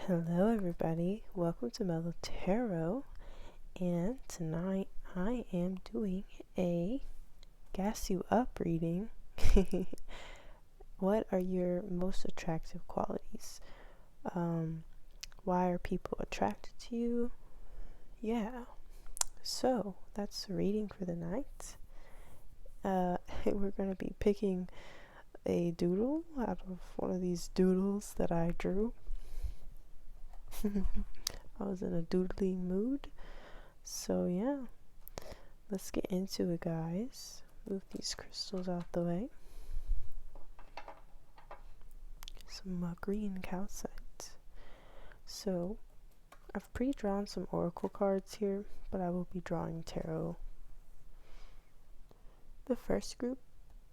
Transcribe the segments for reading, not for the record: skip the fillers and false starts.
Hello, everybody. Welcome to Mellow Tarot. And tonight I am doing a gas you up reading. What are your most attractive qualities? Why are people attracted to you? Yeah. So that's the reading for the night. We're going to be picking a doodle out of one of these doodles that I drew. I was in a doodling mood. So yeah, let's get into it, guys. Move these crystals out the way. Some green calcite. So I've pre-drawn some oracle cards here, but I will be drawing tarot. The first group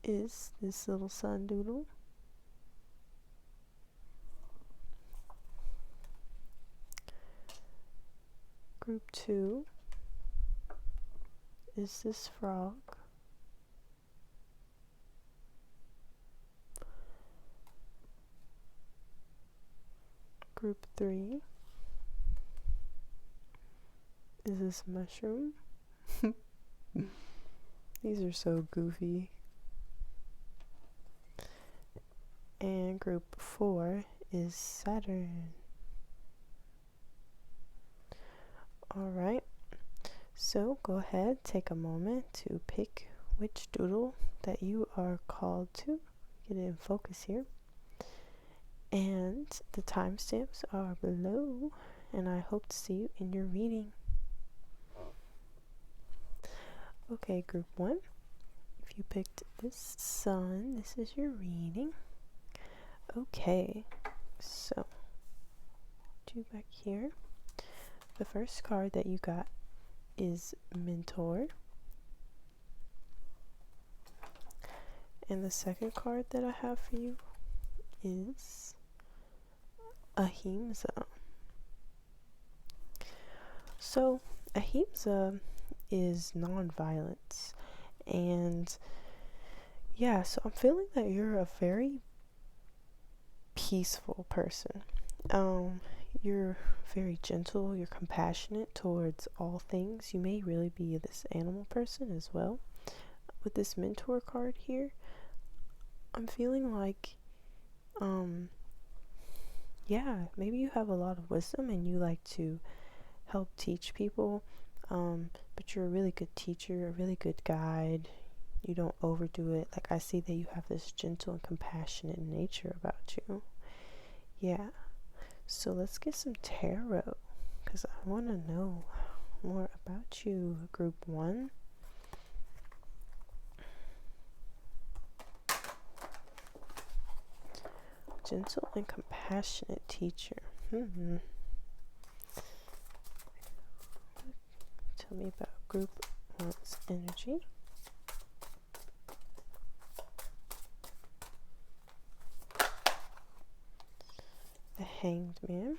is this little sun doodle. Group 2 is this frog. Group 3 is this mushroom. These are so goofy. And group 4 is Saturn. Alright, so go ahead, take a moment to pick which doodle that you are called to. Get it in focus here. And the timestamps are below, and I hope to see you in your reading. Okay, group 1, if you picked this sun, this is your reading. Okay, so do back here. The first card that you got is Mentor. And the second card that I have for you is Ahimsa. So, Ahimsa is non-violence. And yeah, so I'm feeling that you're a very peaceful person. You're very gentle, you're compassionate towards all things. You may really be this animal person as well. With this mentor card here, I'm feeling like, yeah, maybe you have a lot of wisdom and you like to help teach people, but you're a really good teacher, a really good guide. You don't overdo it. Like, I see that you have this gentle and compassionate nature about you. Yeah. So let's get some tarot, because I want to know more about you, group 1. Gentle and compassionate teacher. Tell me about group 1's energy. The Hanged Man.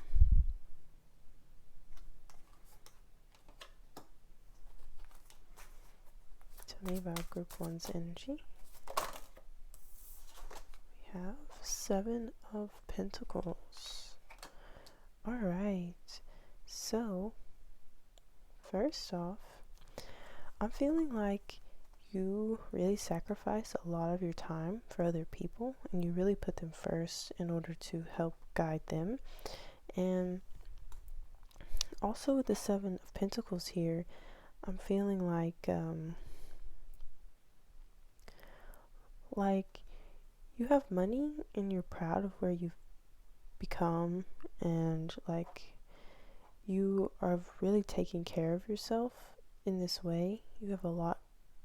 Tell me about group 1's energy. We have 7 of Pentacles. Alright, so first off, I'm feeling like you really sacrifice a lot of your time for other people, and you really put them first in order to help guide them. And also with the 7 of Pentacles here, I'm feeling like you have money and you're proud of where you've become, and like you are really taking care of yourself in this way. You have a lot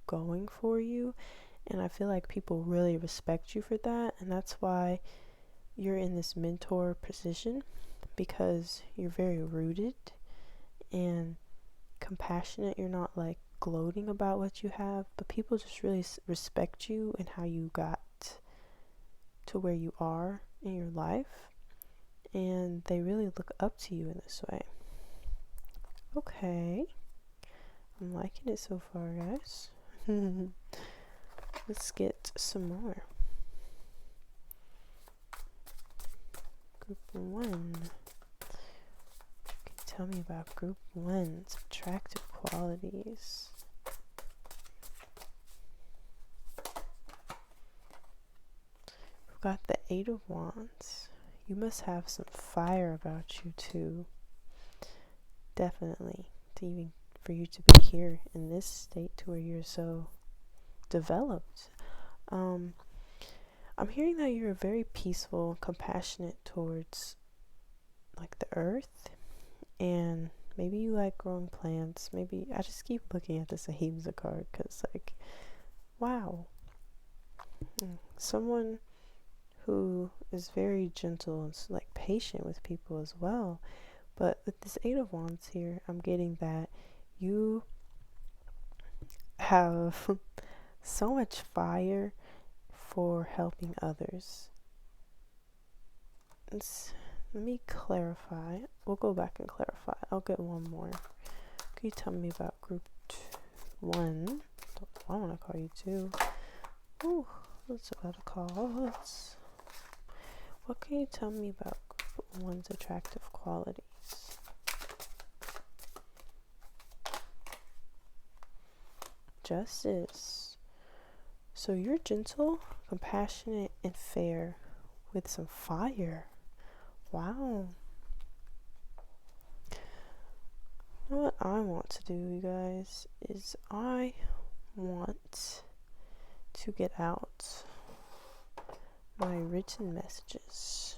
going for you, and I feel like people really respect you for that, and that's why you're in this mentor position, because you're very rooted and compassionate. You're not like gloating about what you have, but people just really respect you and how you got to where you are in your life, and they really look up to you in this way. Okay, I'm liking it so far, guys. Let's get some more. Group 1. tell me about group one's attractive qualities? We've got the Eight of Wands. You must have some fire about you too. Definitely. For you to be here in this state to where you're so developed. I'm hearing that you're very peaceful, compassionate towards like the earth, and maybe you like growing plants. Maybe I just keep looking at this Ahimsa card because, like, wow. Someone who is very gentle and like patient with people as well. But with this Eight of Wands here, I'm getting that you have so much fire for helping others. Let me clarify. We'll go back and clarify. I'll get one more. Can you tell me about group one? I want to call you two. Ooh, what's about to call us? What can you tell me about group one's attractive qualities? Justice. So you're gentle, compassionate, and fair with some fire. Wow. You know what I want to do, you guys, is I want to get out my written messages.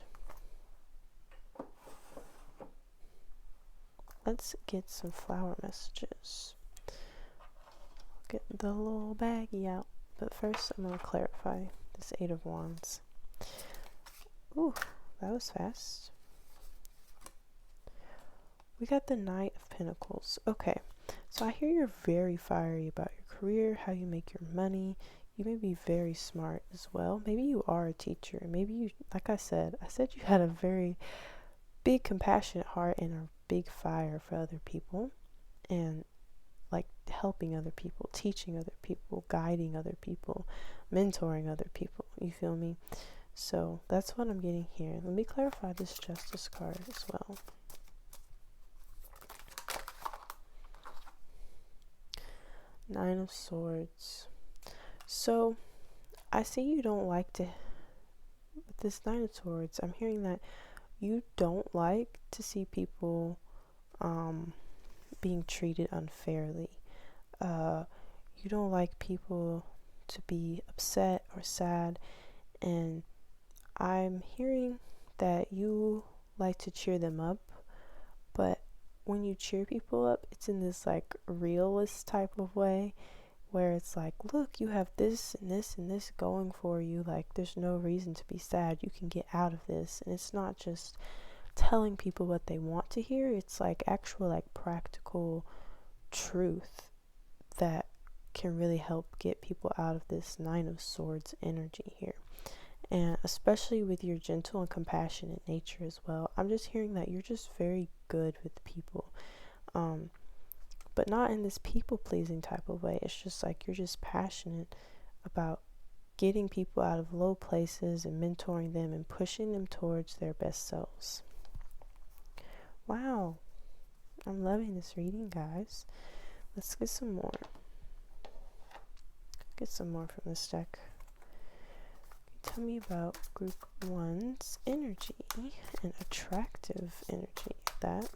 Let's get some flower messages. Get the little baggie out. But first, I'm going to clarify this Eight of Wands. Ooh, that was fast. We got the Knight of Pentacles. Okay, so I hear you're very fiery about your career, how you make your money. You may be very smart as well. Maybe you are a teacher. Maybe you, like I said you had a very big, compassionate heart and a big fire for other people. And like helping other people, teaching other people, guiding other people, mentoring other people. You feel me? So that's what I'm getting here. Let me clarify this Justice card as well. Nine of Swords. So I see you don't like to, with this Nine of Swords, I'm hearing that you don't like to see people being treated unfairly. You don't like people to be upset or sad, and I'm hearing that you like to cheer them up, but when you cheer people up, it's in this like realist type of way where it's like, look, you have this and this and this going for you, like there's no reason to be sad, you can get out of this. And it's not just telling people what they want to hear, it's like actual like practical truth that can really help get people out of this Nine of Swords energy here. And especially with your gentle and compassionate nature as well, I'm just hearing that you're just very good with people, but not in this people pleasing type of way. It's just like you're just passionate about getting people out of low places and mentoring them and pushing them towards their best selves. Wow, I'm loving this reading, guys. Let's get some more. Get some more from this deck. Tell me about group one's energy and attractive energy. That.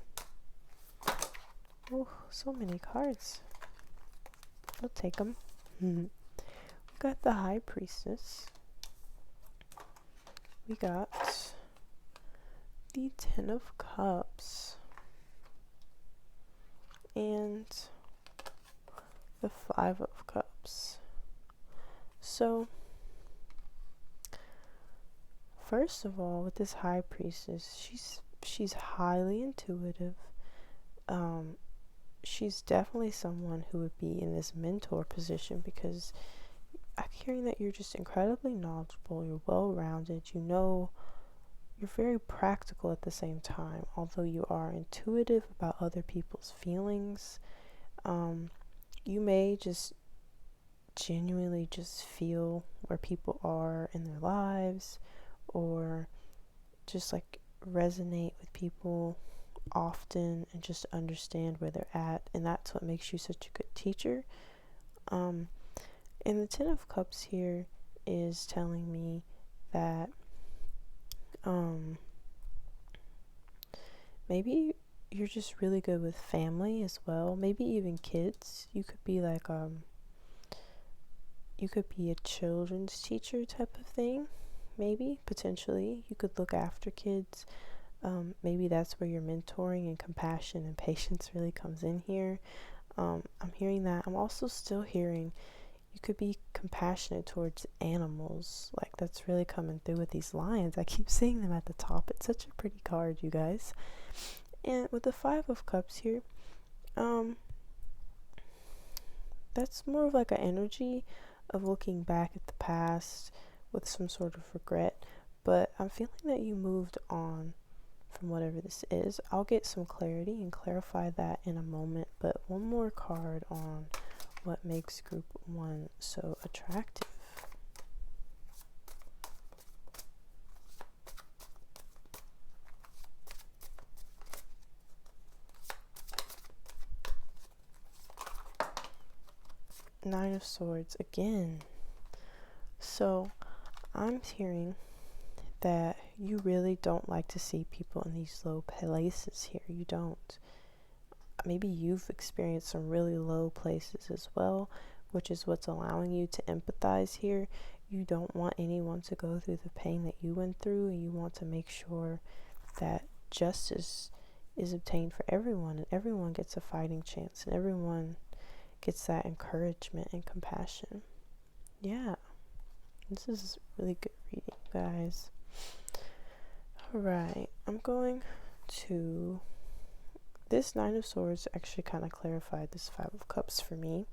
Oh, so many cards. I'll take them. We got the High Priestess. We got the Ten of Cups. And the Five of Cups. So, first of all, with this High Priestess, she's highly intuitive. She's definitely someone who would be in this mentor position, because I'm hearing that you're just incredibly knowledgeable, you're well-rounded, you know, you're very practical at the same time, although you are intuitive about other people's feelings. You may just genuinely just feel where people are in their lives, or just like resonate with people often and just understand where they're at, and that's what makes you such a good teacher. And the Ten of Cups here is telling me that maybe you're just really good with family as well, maybe even kids. You could be like you could be a children's teacher type of thing. Maybe potentially you could look after kids. Maybe that's where your mentoring and compassion and patience really comes in here. I'm hearing that. I'm also still hearing you could be compassionate towards animals. Like, that's really coming through with these lions. I keep seeing them at the top. It's such a pretty card, you guys. And with the Five of Cups here, that's more of like an energy of looking back at the past with some sort of regret. But I'm feeling that you moved on from whatever this is. I'll get some clarity and clarify that in a moment. But one more card on what makes group one so attractive. Nine of Swords again. So I'm hearing that you really don't like to see people in these low places here. You don't. Maybe you've experienced some really low places as well, which is what's allowing you to empathize here. You don't want anyone to go through the pain that you went through, and you want to make sure that justice is obtained for everyone, and everyone gets a fighting chance, and everyone gets that encouragement and compassion. Yeah, this is really good reading, guys. Alright, I'm going to... This Nine of Swords actually kind of clarified this Five of Cups for me,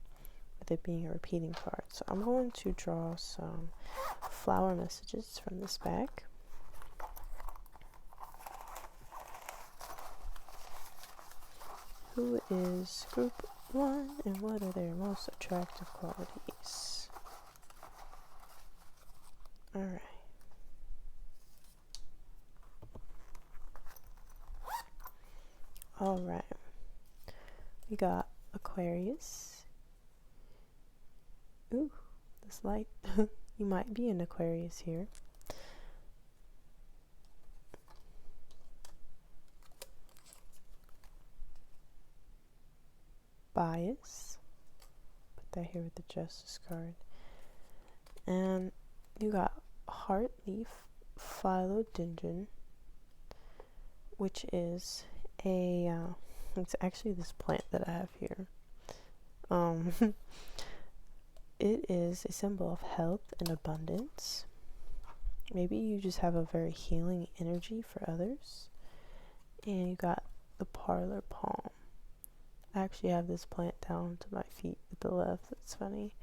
with it being a repeating card. So I'm going to draw some flower messages from this pack. Who is group one, and what are their most attractive qualities? Alright. Alright. We got Aquarius. Ooh, this light. You might be an Aquarius here. Bias. Put that here with the Justice card. And you got Heart Leaf Philodendron, which is a it's actually this plant that I have here. It is a symbol of health and abundance. Maybe you just have a very healing energy for others. And you got the Parlor Palm. I actually have this plant down to my feet with the left. That's funny.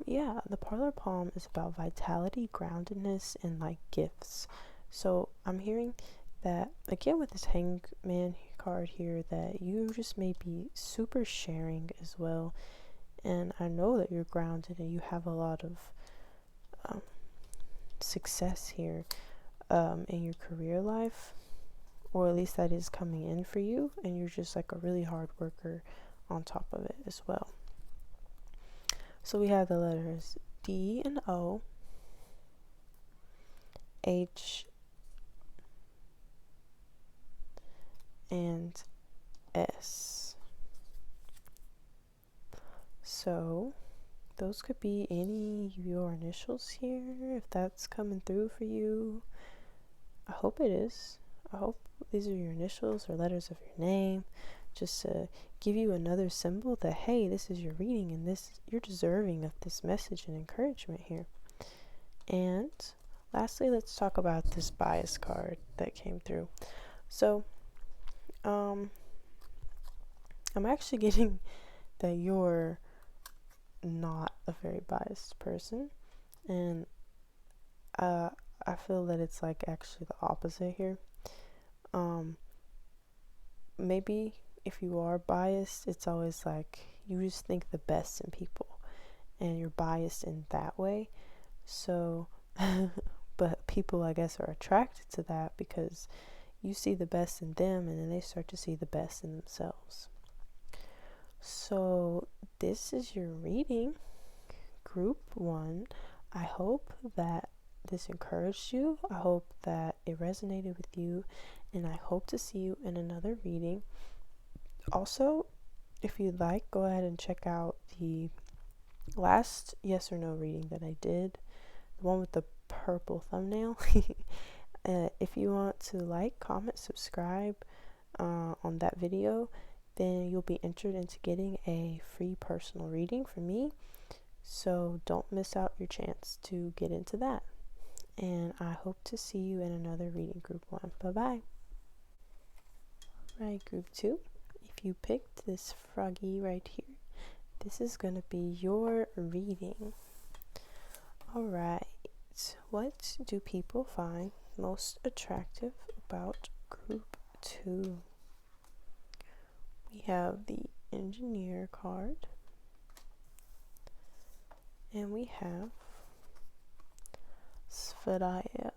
Yeah, the Parlor Palm is about vitality, groundedness, and like gifts. So I'm hearing that again with this Hangman card here, that you just may be super sharing as well. And I know that you're grounded and you have a lot of success here in your career life, or at least that is coming in for you, and you're just like a really hard worker on top of it as well. So we have the letters D and O, H and S. So those could be any of your initials here, if that's coming through for you. I hope it is. I hope these are your initials or letters of your name, just to give you another symbol that, hey, this is your reading and this, you're deserving of this message and encouragement here. And lastly, let's talk about this bias card that came through. So I'm actually getting that you're not a very biased person, and I feel that it's like actually the opposite here. Maybe if you are biased, it's always like you just think the best in people and you're biased in that way. So but people, I guess, are attracted to that because you see the best in them, and then they start to see the best in themselves. So this is your reading, Group 1. I hope that this encouraged you. I hope that it resonated with you, and I hope to see you in another reading. Also, if you'd like, go ahead and check out the last yes or no reading that I did, the one with the purple thumbnail. If you want to like, comment, subscribe on that video, then you'll be entered into getting a free personal reading from me. So don't miss out your chance to get into that. And I hope to see you in another reading, Group 1. Bye-bye. Right, Group 2. If you picked this froggy right here, this is going to be your reading. Alright, what do people find most attractive about Group 2? We have the Engineer card, and we have Svadaya.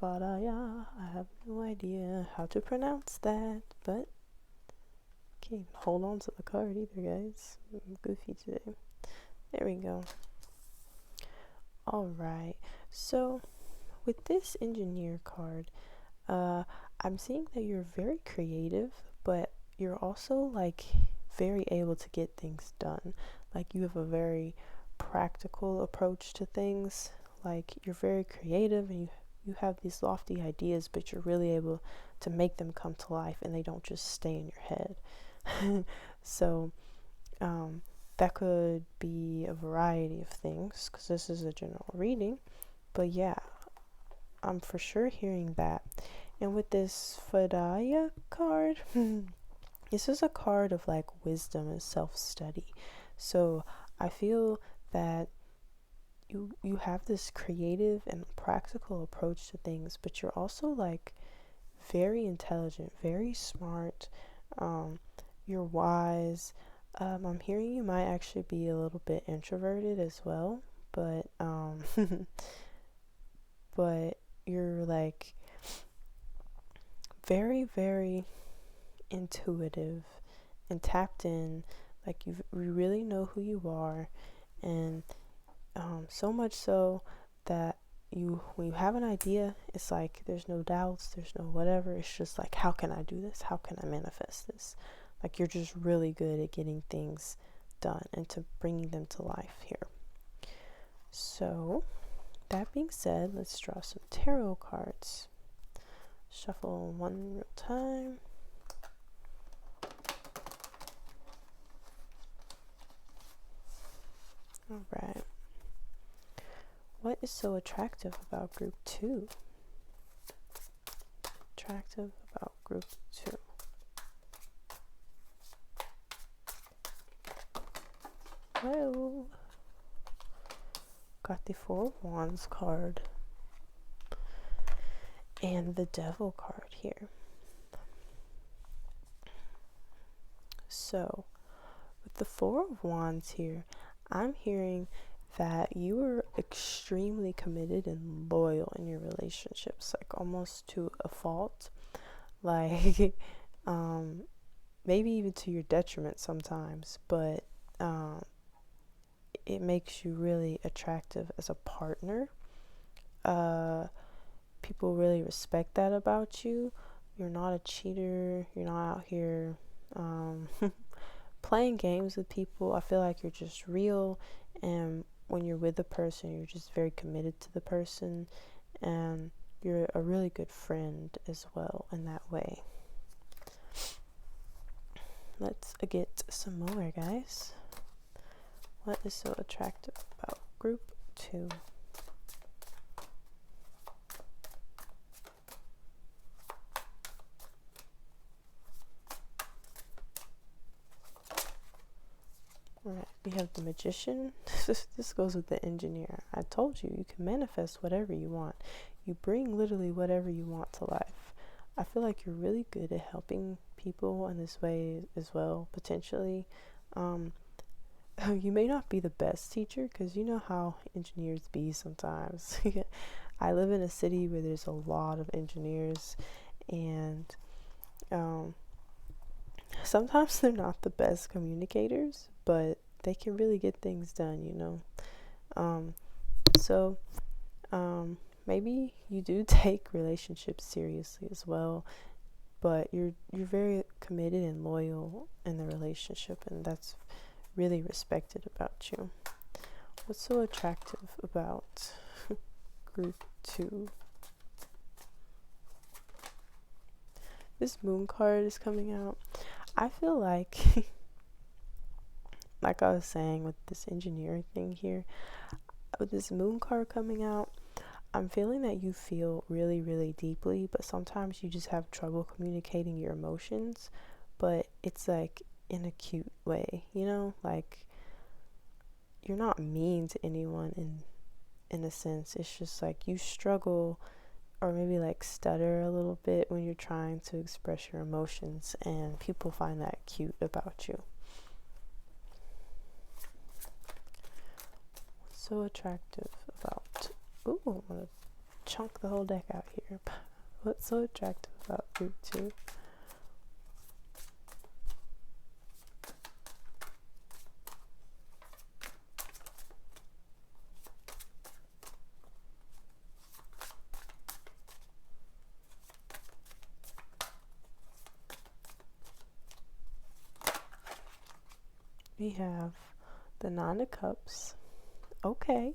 I have no idea how to pronounce that, but can't hold on to the card either, guys. I'm goofy today. There we go. Alright, so with this Engineer card, I'm seeing that you're very creative, but you're also like very able to get things done. Like you have a very practical approach to things. Like you're very creative, and you have these lofty ideas, but you're really able to make them come to life, and they don't just stay in your head. So that could be a variety of things, because this is a general reading. But yeah, I'm for sure hearing that. And with this Fadaya card, this is a card of like wisdom and self-study. So I feel that you have this creative and practical approach to things, but you're also like very intelligent, very smart. You're wise. I'm hearing you might actually be a little bit introverted as well, but but you're like very, very intuitive and tapped in. Like you really know who you are, and so much so that when you have an idea, it's like there's no doubts, there's no whatever. It's just like, how can I do this? How can I manifest this? Like you're just really good at getting things done and to bringing them to life here. So that being said, let's draw some tarot cards. Shuffle one real time. All right. What is so attractive about Group 2? Attractive about Group 2. Well, got the Four of Wands card and the Devil card here. So, with the Four of Wands here, I'm hearing that you are extremely committed and loyal in your relationships, like almost to a fault. Like, maybe even to your detriment sometimes, but it makes you really attractive as a partner. People really respect that about you. You're not a cheater. You're not out here playing games with people. I feel like you're just real, and when you're with a person, you're just very committed to the person, and you're a really good friend as well in that way. Let's get some more, guys. What is so attractive about Group 2? Alright, we have the Magician. This goes with the Engineer. I told you, you can manifest whatever you want. You bring literally whatever you want to life. I feel like you're really good at helping people in this way as well, potentially. You may not be the best teacher, because you know how engineers be sometimes. I live in a city where there's a lot of engineers, and sometimes they're not the best communicators, but they can really get things done, you know. So maybe you do take relationships seriously as well, but you're very committed and loyal in the relationship, and that's really respected about you. What's so attractive about group 2? This moon card is coming out. I feel like like I was saying with this engineering thing here, with this moon card coming out, I'm feeling that you feel really, really deeply, but sometimes you just have trouble communicating your emotions, but it's like in a cute way, you know? Like, you're not mean to anyone in a sense. It's just like you struggle or maybe like stutter a little bit when you're trying to express your emotions, and people find that cute about you. What's so attractive about... Ooh, I'm gonna chunk the whole deck out here. What's so attractive about group 2? We have the Nine of Cups. Okay.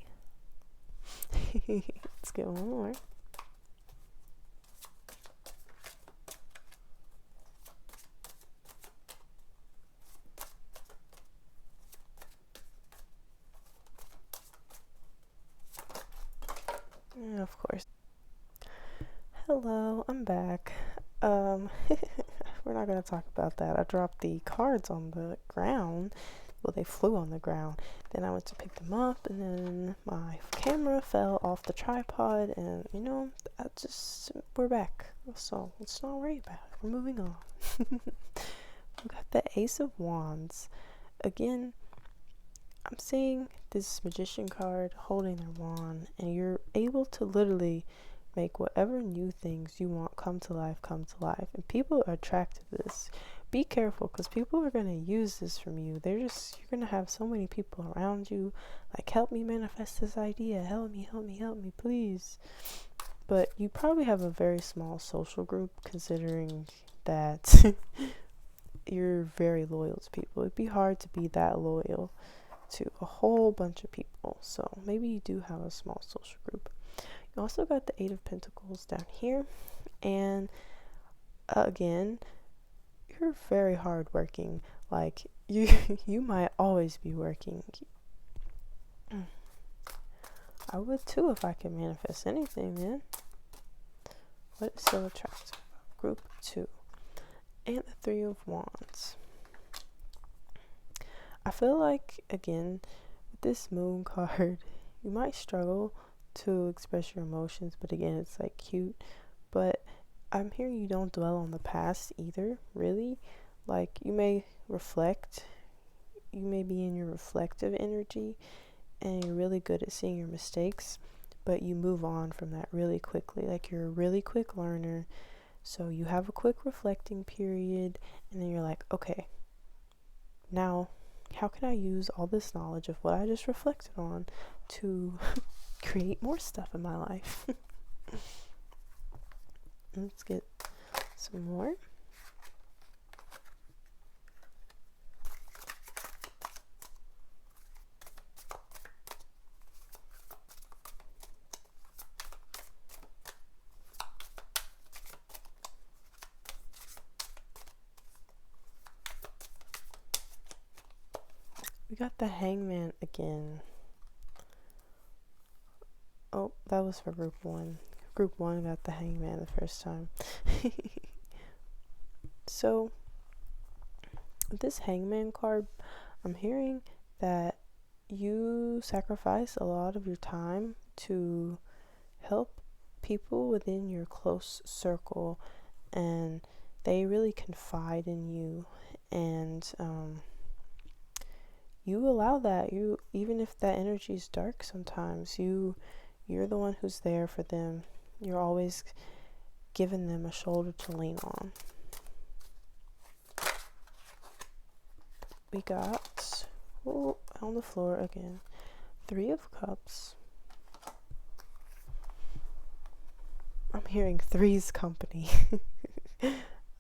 Let's get one more. And of course. Hello, I'm back. We're not going to talk about that. I dropped the cards on the ground. Well, they flew on the ground. Then I went to pick them up, and then my camera fell off the tripod, and you know, we're back. So let's not worry about it. We're moving on. We got the Ace of Wands. Again, I'm seeing this Magician card holding their wand, and you're able to literally make whatever new things you want come to life. And people are attracted to this. Be careful, because people are going to use this from you. You're going to have so many people around you like, help me manifest this idea, help me, please. But you probably have a very small social group, considering that you're very loyal to people. It'd be hard to be that loyal to a whole bunch of people. So maybe you do have a small social group. You also got the Eight of Pentacles down here, and again, you're very hardworking. Like, you might always be working. I would too if I could manifest anything, man. What is so attractive about group 2? And the Three of Wands. I feel like, again, with this Moon card, you might struggle to express your emotions, but again, it's like cute. But I'm hearing you don't dwell on the past either, really. Like, you may reflect, you may be in your reflective energy, and you're really good at seeing your mistakes, but you move on from that really quickly. Like, you're a really quick learner, so you have a quick reflecting period, and then you're like, okay, now how can I use all this knowledge of what I just reflected on to create more stuff in my life? Let's get some more. We got the Hangman again. Oh, that was for group 1. Group 1 got the Hangman the first time. So, this Hangman card, I'm hearing that you sacrifice a lot of your time to help people within your close circle, and they really confide in you, and you allow that. You, even if that energy is dark sometimes, you're the one who's there for them. You're always giving them a shoulder to lean on. We got, on the floor again, 3 of Cups. I'm hearing three's company.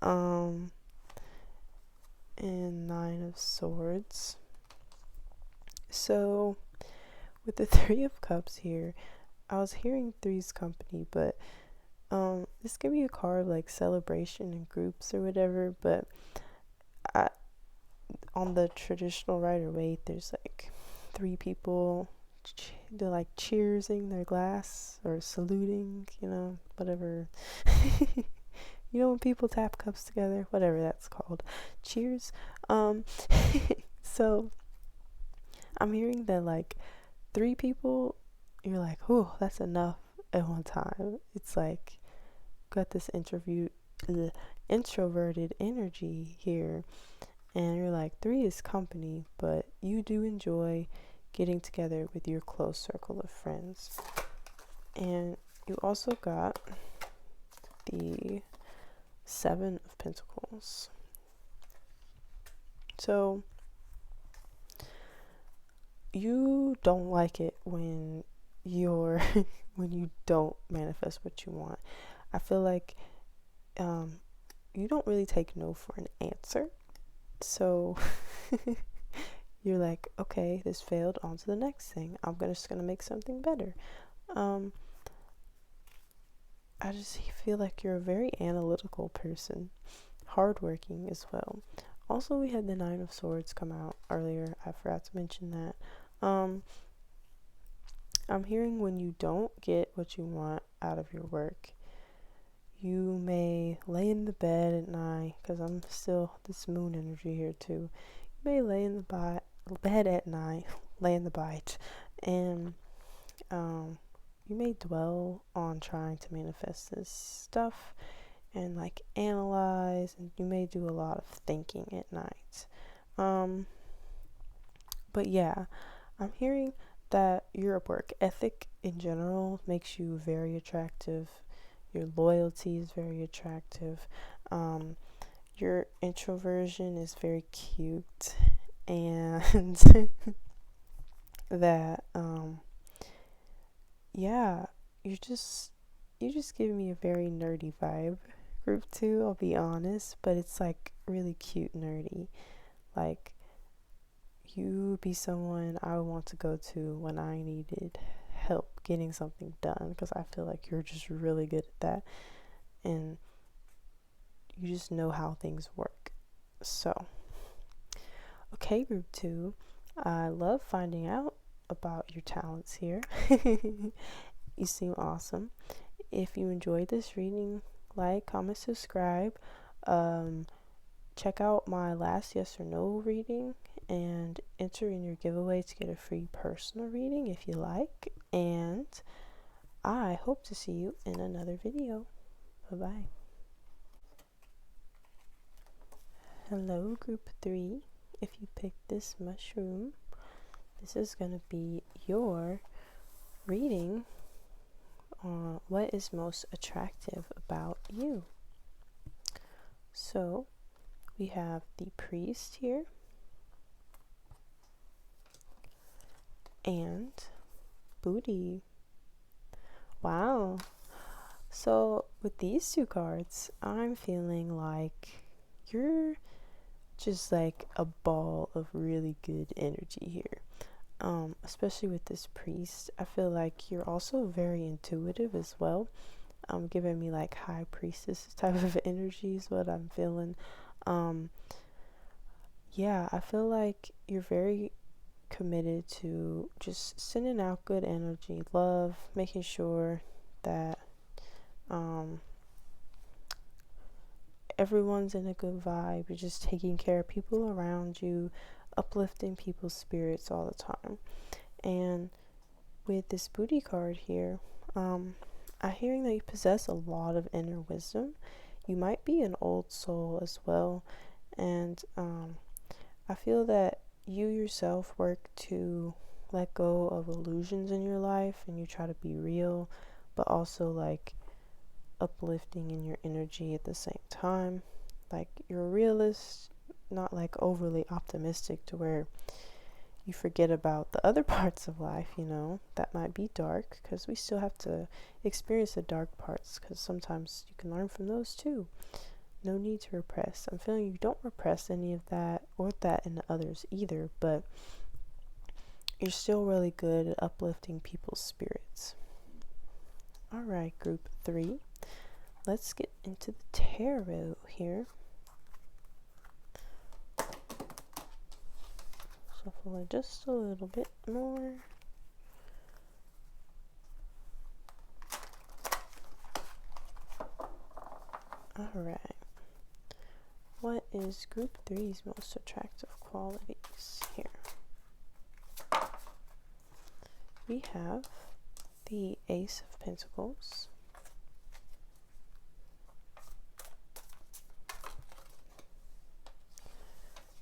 And 9 of Swords. So with the 3 of Cups here, I was hearing three's company, but this could be a card like celebration in groups or whatever, but on the traditional Rider-Waite, there's like 3 people, they're like cheersing their glass or saluting, whatever. When people tap cups together, whatever that's called, cheers. So I'm hearing that like 3 people, you're like, oh, that's enough at one time. It's like got this introverted energy here, and you're like 3 is company, but you do enjoy getting together with your close circle of friends. And you also got the 7 of Pentacles. So you don't like it when when you don't manifest what you want. I feel like you don't really take no for an answer. So you're like, okay, this failed, on to the next thing. I'm just gonna make something better. I just feel like you're a very analytical person, hardworking as well. Also, we had the 9 of Swords come out earlier. I forgot to mention that. I'm hearing when you don't get what you want out of your work, you may lay in the bed at night, because I'm still this moon energy here too. You may lay in the bed at night, lay in the bite, and you may dwell on trying to manifest this stuff and like analyze, and you may do a lot of thinking at night. But yeah, I'm hearing that your work ethic in general makes you very attractive. Your loyalty is very attractive. Your introversion is very cute, and that yeah, you just give me a very nerdy vibe. Group 2, I'll be honest, but it's like really cute nerdy. Like, you would be someone I would want to go to when I needed help getting something done, because I feel like you're just really good at that, and you just know how things work. So, okay, Group 2, I love finding out about your talents here. You seem awesome. If you enjoyed this reading, like, comment, subscribe. Check out my last yes or no reading and enter in your giveaway to get a free personal reading if you like. And I hope to see you in another video. Bye-bye. Hello, Group 3. If you picked this mushroom, this is going to be your reading on what is most attractive about you. So, we have the Priest here, and Booty. Wow. So with these 2 cards, I'm feeling like you're just like a ball of really good energy here. Especially with this Priest, I feel like you're also very intuitive as well. Giving me like High Priestess type of energy is what I'm feeling. Yeah, I feel like you're very committed to just sending out good energy, love, making sure that everyone's in a good vibe. You're just taking care of people around you, uplifting people's spirits all the time. And with this Booty card here, I'm hearing that you possess a lot of inner wisdom. You might be an old soul as well, and I feel that you yourself work to let go of illusions in your life, and you try to be real, but also like uplifting in your energy at the same time. Like, you're a realist, not like overly optimistic to where you forget about the other parts of life, you know, that might be dark, because we still have to experience the dark parts, because sometimes you can learn from those too. No need to repress. I'm feeling you don't repress any of that or that in others either, but you're still really good at uplifting people's spirits. All right, group 3. Let's get into the tarot here. Shuffle it just a little bit more. All right. What is group 3's most attractive qualities here? We have the Ace of Pentacles,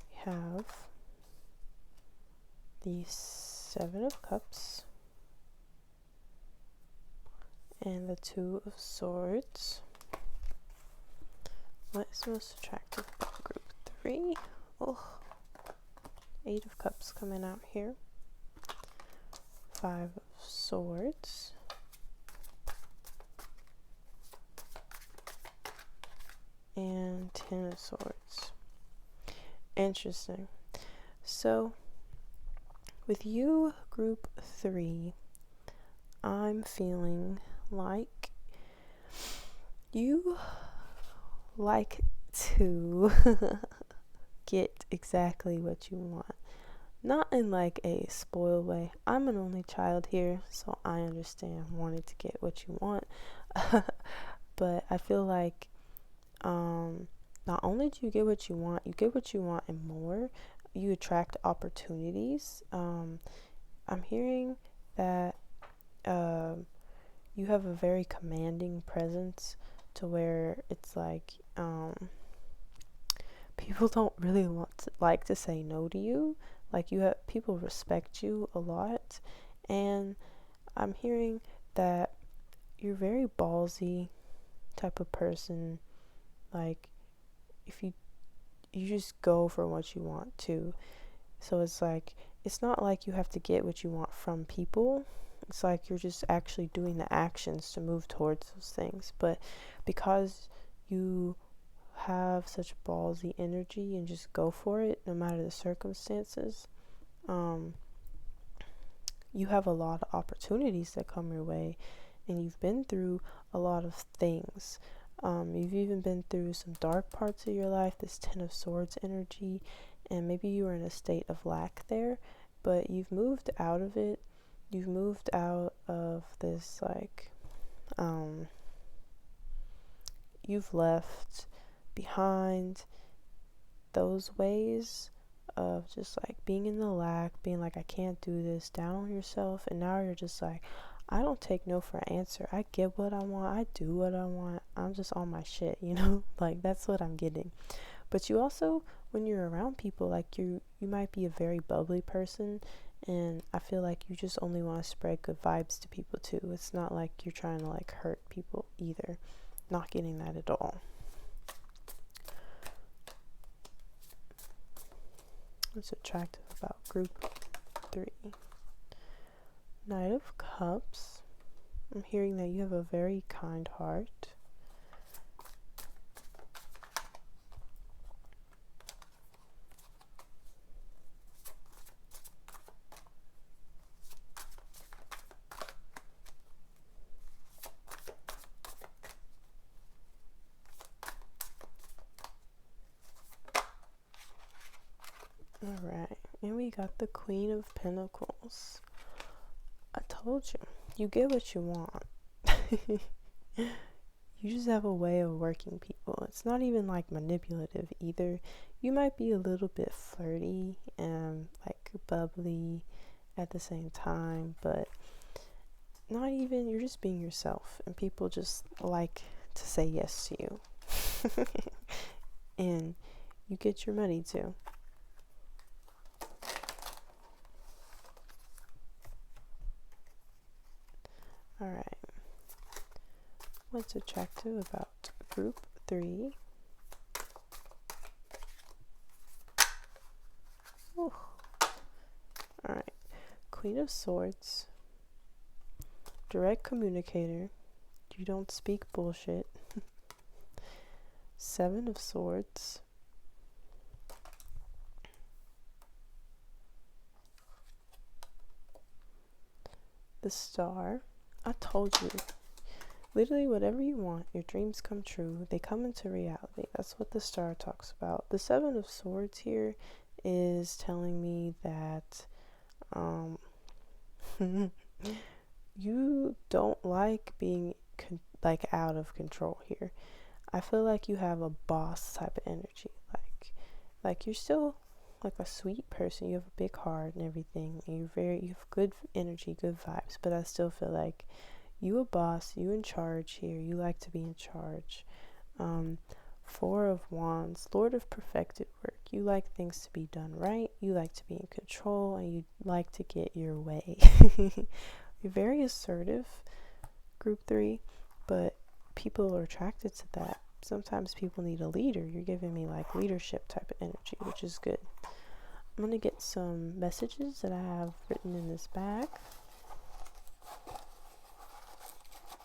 we have the Seven of Cups, and the Two of Swords. What is most attractive about group 3? Oh, Eight of Cups coming out here. Five of Swords. And 10 of Swords. Interesting. So, with you, group 3, I'm feeling like you like to get exactly what you want. Not in like a spoiled way. I'm an only child here, so I understand wanting to get what you want. But I feel like not only do you get what you want and more. You attract opportunities. I'm hearing that you have a very commanding presence to where it's like people don't really like to say no to you. Like, people respect you a lot, and I'm hearing that you're very ballsy type of person. Like, if you just go for what you want to. So it's like, it's not like you have to get what you want from people. It's like you're just actually doing the actions to move towards those things. But because you have such ballsy energy and just go for it no matter the circumstances, you have a lot of opportunities that come your way, and you've been through a lot of things. You've even been through some dark parts of your life, this Ten of Swords energy, and maybe you were in a state of lack there, but you've moved out of it. You've moved out of this, like, you've left behind those ways of just like being in the lack, being like, I can't do this, down on yourself, and now you're just like, I don't take no for an answer. I get what I want, I do what I want, I'm just on my shit, you know? Like, that's what I'm getting. But you also, when you're around people, like, you might be a very bubbly person, and I feel like you just only want to spread good vibes to people too. It's not like you're trying to like hurt people either. Not getting that at all. What's attractive about group 3? Knight of Cups. I'm hearing that you have a very kind heart. Alright, and we got the Queen of Pentacles. I told you, you get what you want. You just have a way of working people. It's not even like manipulative either. You might be a little bit flirty and like bubbly at the same time, but not even, you're just being yourself, and people just like to say yes to you. And you get your money too. Alright. What's attractive about group 3? Ooh. Alright. Queen of Swords. Direct communicator. You don't speak bullshit. 7 of Swords. The Star. I told you. Literally, whatever you want, your dreams come true. They come into reality. That's what the Star talks about. The 7 of Swords here is telling me that you don't like being out of control here. I feel like you have a boss type of energy. Like you're still like a sweet person. You have a big heart and everything. And you have good energy, good vibes. But I still feel like you a boss, you in charge here. You like to be in charge. 4 of Wands, Lord of perfected work. You like things to be done right. You like to be in control, and you like to get your way. You're very assertive, group 3, but people are attracted to that. Sometimes people need a leader. You're giving me like leadership type of energy, which is good. I'm gonna get some messages that I have written in this bag.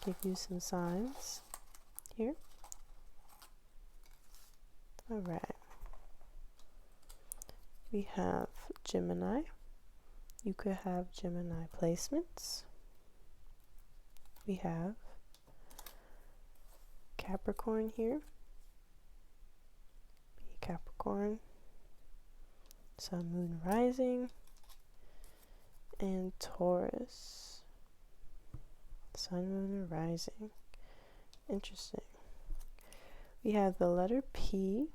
Give you some signs here. All right. We have Gemini. You could have Gemini placements. We have Capricorn here. Capricorn. Sun, Moon, Rising. And Taurus. Sun, Moon, and Rising. Interesting. We have the letter P.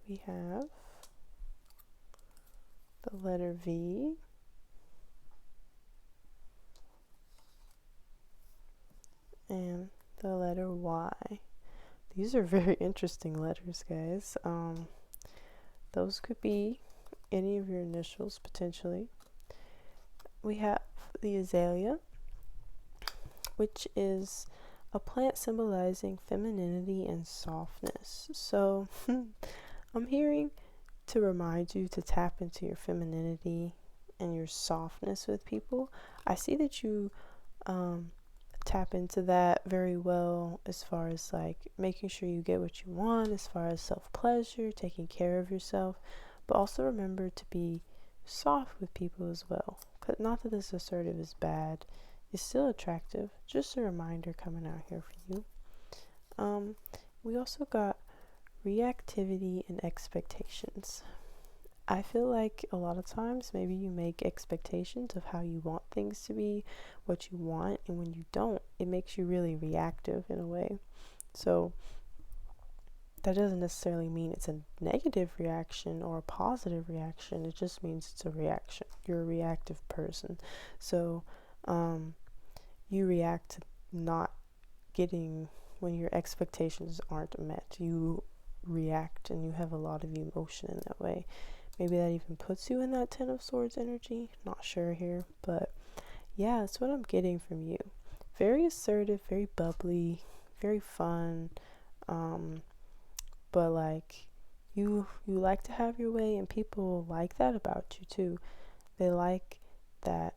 We have the letter V. And the letter Y. These are very interesting letters, guys. Those could be any of your initials, potentially. We have the azalea, which is a plant symbolizing femininity and softness. So I'm hearing to remind you to tap into your femininity and your softness with people. I see that you tap into that very well, as far as like making sure you get what you want, as far as self-pleasure, taking care of yourself, but also remember to be soft with people as well. Not that this assertive is bad, it's still attractive. Just a reminder coming out here for you. We also got reactivity and expectations. I feel like a lot of times maybe you make expectations of how you want things to be, what you want, and when you don't, it makes you really reactive in a way. So that doesn't necessarily mean it's a negative reaction or a positive reaction. It just means it's a reaction. You're a reactive person. So you react to not getting when your expectations aren't met. You react and you have a lot of emotion in that way. Maybe that even puts you in that 10 of Swords energy. Not sure here, but yeah, that's what I'm getting from you. Very assertive, very bubbly, very fun. But like you like to have your way, and people like that about you too. They like that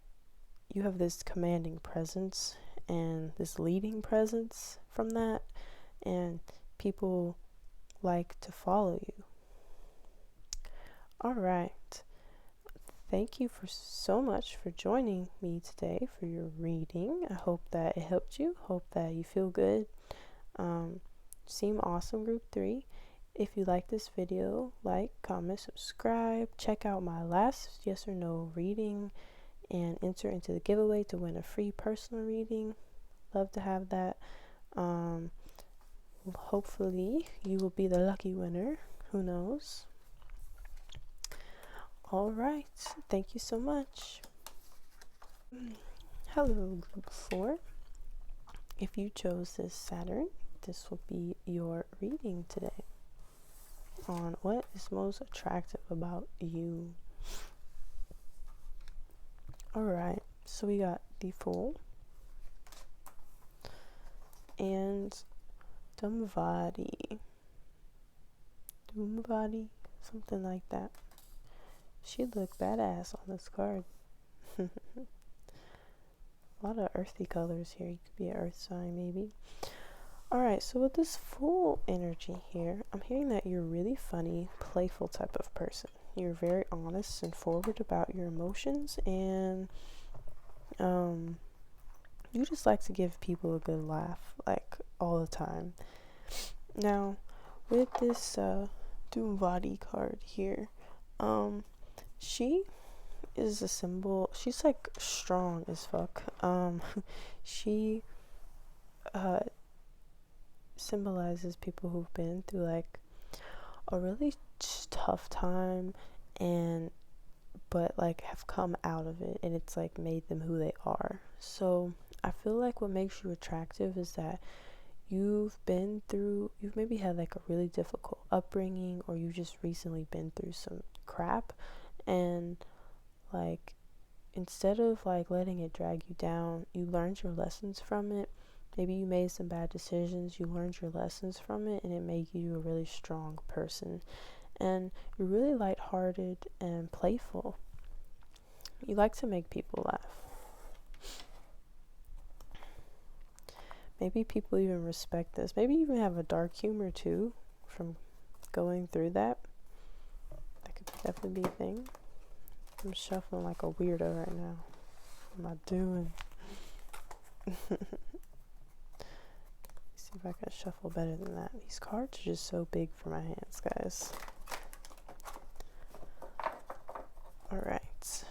you have this commanding presence and this leading presence from that, and people like to follow you. All right. Thank you for so much for joining me today for your reading. I hope that it helped you. Hope that you feel good. Seem awesome, group 3. If you like this video, like, comment, subscribe. Check out my last yes or no reading and enter into the giveaway to win a free personal reading. Love to have that. Hopefully you will be the lucky winner. Who knows? All right. Thank you so much. Hello, group 4. If you chose this Saturn, this will be your reading today on what is most attractive about you. All right. So we got the Fool and Dumvadi, something like that. She'd look badass on this card. A lot of earthy colors here. You could be an earth sign maybe. Alright, so with this Fool energy here, I'm hearing that you're really funny, playful type of person. You're very honest and forward about your emotions, and you just like to give people a good laugh, like all the time. Now, with this Dumvadi card here, she is a symbol. She's like strong as fuck. She symbolizes people who've been through like a really tough time, and but like have come out of it, and it's like made them who they are. So I feel like what makes you attractive is that you've maybe had like a really difficult upbringing, or you just recently been through some crap, and like instead of like letting it drag you down, you learned your lessons from it. Maybe you made some bad decisions, you learned your lessons from it, and it made you a really strong person. And you're really lighthearted and playful. You like to make people laugh. Maybe people even respect this. Maybe you even have a dark humor too from going through that. That could definitely be a thing. I'm shuffling like a weirdo right now. What am I doing? See if I can shuffle better than that. These cards are just so big for my hands, guys. Alright.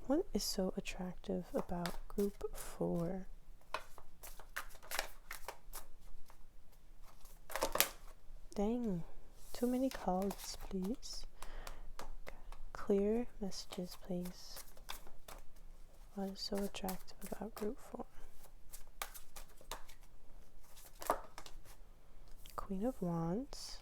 What is so attractive about group 4? Dang. Too many cards, please. Clear messages, please. What is so attractive about group 4? Queen of Wands.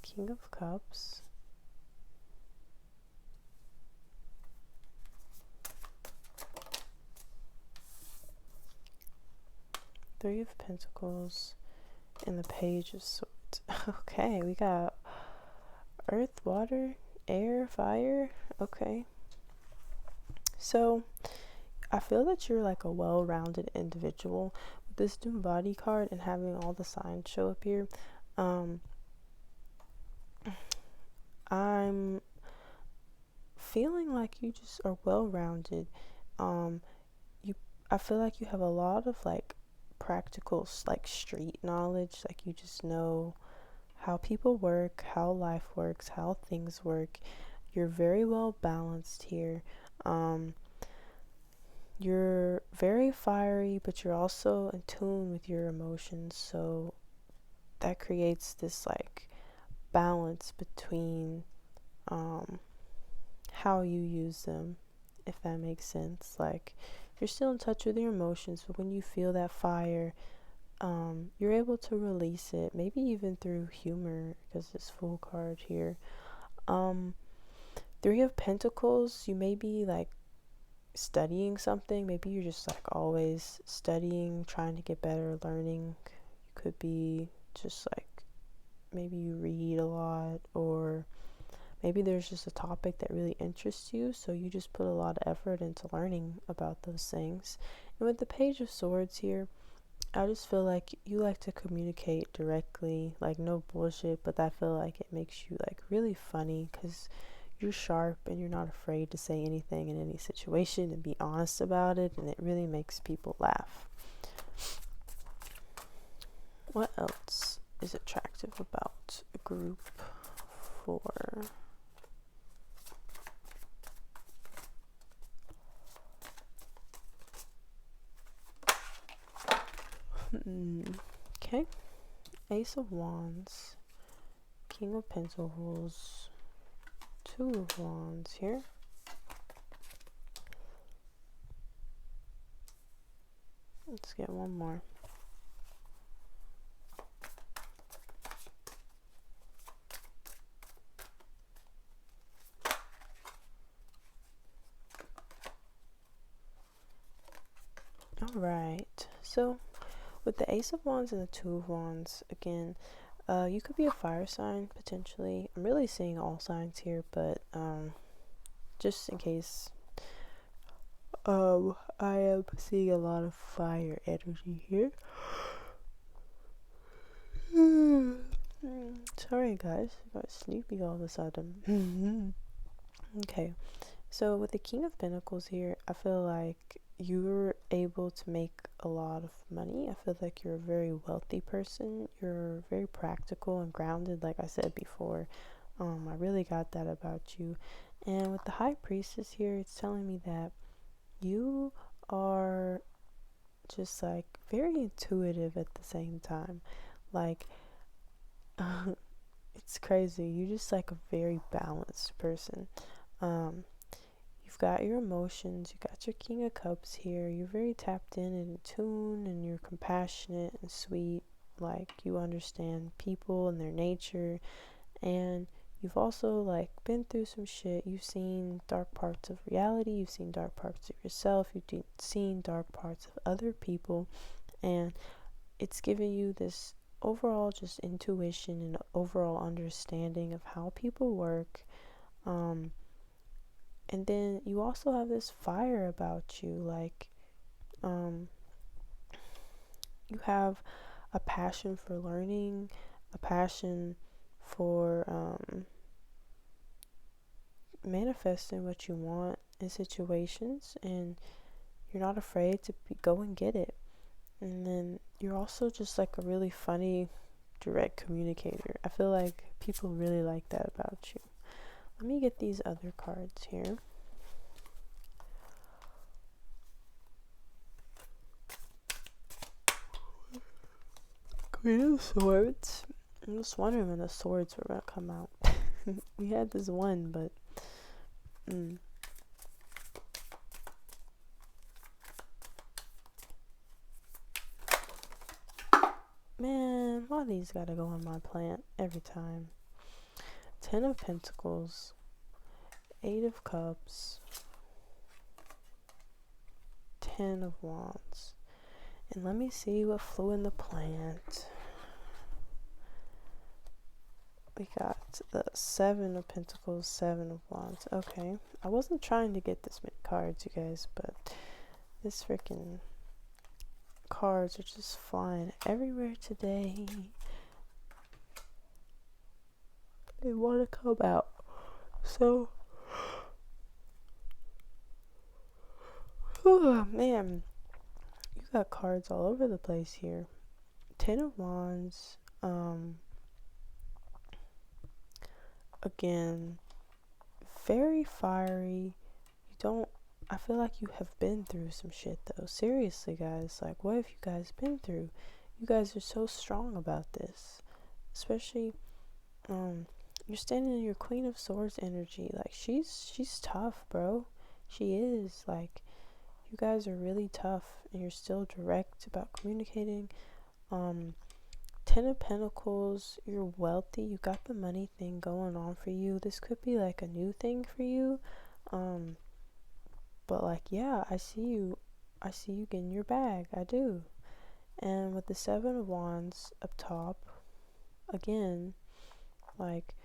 King of Cups. Three of Pentacles and the Page of Swords. Okay, we got earth, water, air, fire. Okay. So, I feel that you're like a well-rounded individual. With this Dumvadi card and having all the signs show up here, I'm feeling like you just are well-rounded. I feel like you have a lot of like practical like street knowledge. Like you just know how people work, how life works, how things work. You're very well balanced here. You're very fiery, but you're also in tune with your emotions, so that creates this like balance between how you use them, if that makes sense. Like you're still in touch with your emotions, but when you feel that fire, you're able to release it, maybe even through humor, because this Fool card here. Three of Pentacles, you may be like studying something. Maybe you're just like always studying, trying to get better, learning. You could be just like, maybe you read a lot, or maybe there's just a topic that really interests you, so you just put a lot of effort into learning about those things. And with the Page of Swords here, I just feel like you like to communicate directly, like no bullshit, but I feel like it makes you like really funny because you're sharp and you're not afraid to say anything in any situation and be honest about it, and it really makes people laugh. What else is attractive about group 4? Okay. Ace of Wands, King of Pentacles, Two of Wands here. Let's get one more. Alright, so with the Ace of Wands and the Two of Wands, again, you could be a fire sign, potentially. I'm really seeing all signs here, but just in case, I am seeing a lot of fire energy here. Sorry guys, I got sleepy all of a sudden. Okay, so with the King of Pentacles here, I feel like you're able to make a lot of money. I feel like you're a very wealthy person. You're very practical and grounded, like I said before. I really got that about you. And with the High Priestess here, it's telling me that you are just like very intuitive at the same time. Like, it's crazy. You're just like a very balanced person. You've got your emotions, you got your King of Cups here. You're very tapped in and in tune, and you're compassionate and sweet. Like, you understand people and their nature, and you've also like been through some shit. You've seen dark parts of reality, you've seen dark parts of yourself, you've seen dark parts of other people, and it's giving you this overall just intuition and overall understanding of how people work. And then you also have this fire about you, like, you have a passion for learning, a passion for manifesting what you want in situations, and you're not afraid to go and get it. And then you're also just like a really funny, direct communicator. I feel like people really like that about you. Let me get these other cards here. Queen of Swords. I'm just wondering when the swords were gonna come out. We had this one, but man, why these gotta go on my plant every time? 10 of Pentacles, 8 of Cups, 10 of Wands. And let me see what flew in the plant. We got the 7 of Pentacles, 7 of Wands. Okay, I wasn't trying to get this many cards, you guys, but this freaking cards are just flying everywhere today. They want to come out. So, oh man, you got cards all over the place here. 10 of Wands. Again, very fiery. I feel like you have been through some shit though. Seriously, guys. Like, what have you guys been through? You guys are so strong about this. Especially, you're standing in your Queen of Swords energy. Like, she's tough, bro. She is. Like, you guys are really tough, and you're still direct about communicating. 10 of Pentacles, you're wealthy, you got the money thing going on for you. This could be like a new thing for you. But like, yeah, I see you getting your bag. I do. And with the 7 of Wands up top, again, like,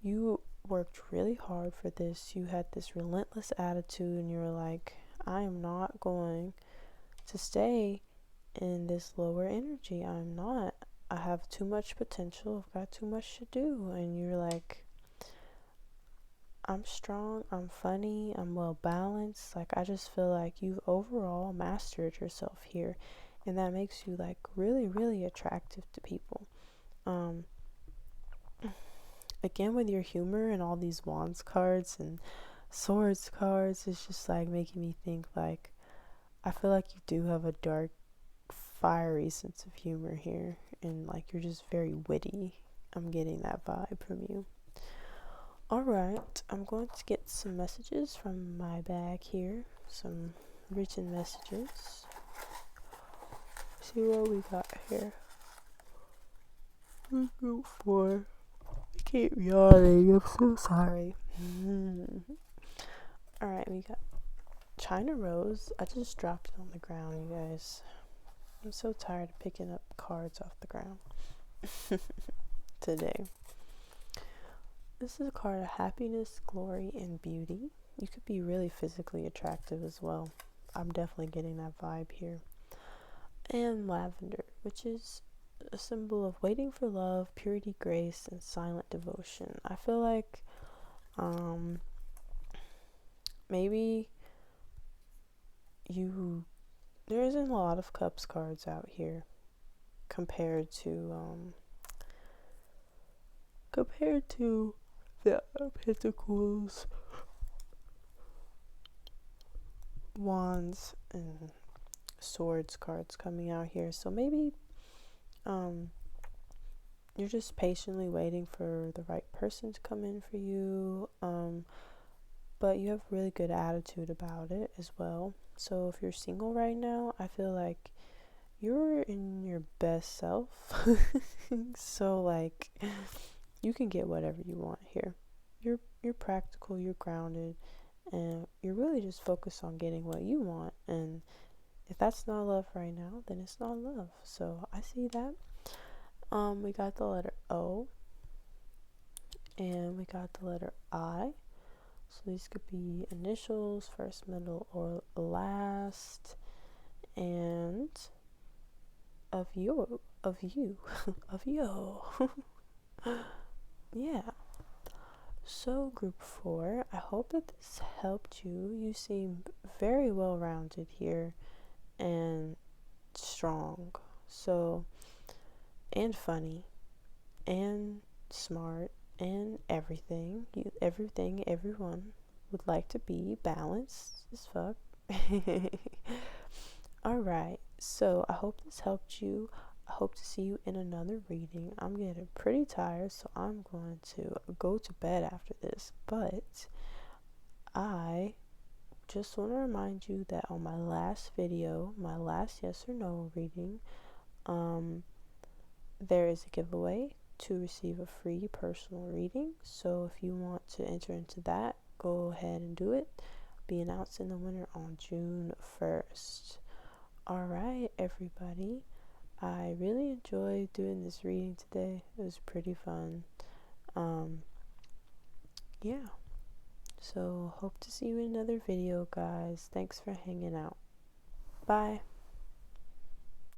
you worked really hard for this. You had this relentless attitude, and you were like, I am not going to stay in this lower energy. I'm not. I have too much potential. I've got too much to do. And you're like, I'm strong, I'm funny, I'm well balanced. Like, I just feel like you've overall mastered yourself here. And that makes you like really, really attractive to people. Again, with your humor and all these wands cards and swords cards, it's just like making me think like, I feel like you do have a dark, fiery sense of humor here, and like you're just very witty. I'm getting that vibe from you. Alright, I'm going to get some messages from my bag here, some written messages. See what we got here. Group 4. I keep yawning. I'm so sorry. Alright, we got China Rose. I just dropped it on the ground, you guys. I'm so tired of picking up cards off the ground today. This is a card of happiness, glory, and beauty. You could be really physically attractive as well. I'm definitely getting that vibe here. And lavender, which is a symbol of waiting for love, purity, grace, and silent devotion. I feel like maybe there isn't a lot of cups cards out here compared to the pentacles, wands, and swords cards coming out here. So maybe you're just patiently waiting for the right person to come in for you, but you have really good attitude about it as well. So if you're single right now, I feel like you're in your best self. So like you can get whatever you want here. You're practical, you're grounded, and you're really just focused on getting what you want. And if that's not love right now, then it's not love. So I see that. We got the letter O, and we got the letter I. So these could be initials, first, middle, or last, and of you, of you. Yeah. So group 4, I hope that this helped you. You seem very well rounded here and strong. So, and funny and smart and everything. Everyone would like to be balanced as fuck. Alright, so I hope this helped you. I hope to see you in another reading. I'm getting pretty tired, so I'm going to go to bed after this. But I just want to remind you that on my last video, my last yes or no reading, there is a giveaway to receive a free personal reading. So if you want to enter into that, go ahead and do it. I'll be announcing the winner on June 1st. Alright, everybody. I really enjoyed doing this reading today. It was pretty fun. Yeah. So hope to see you in another video, guys. Thanks for hanging out. Bye.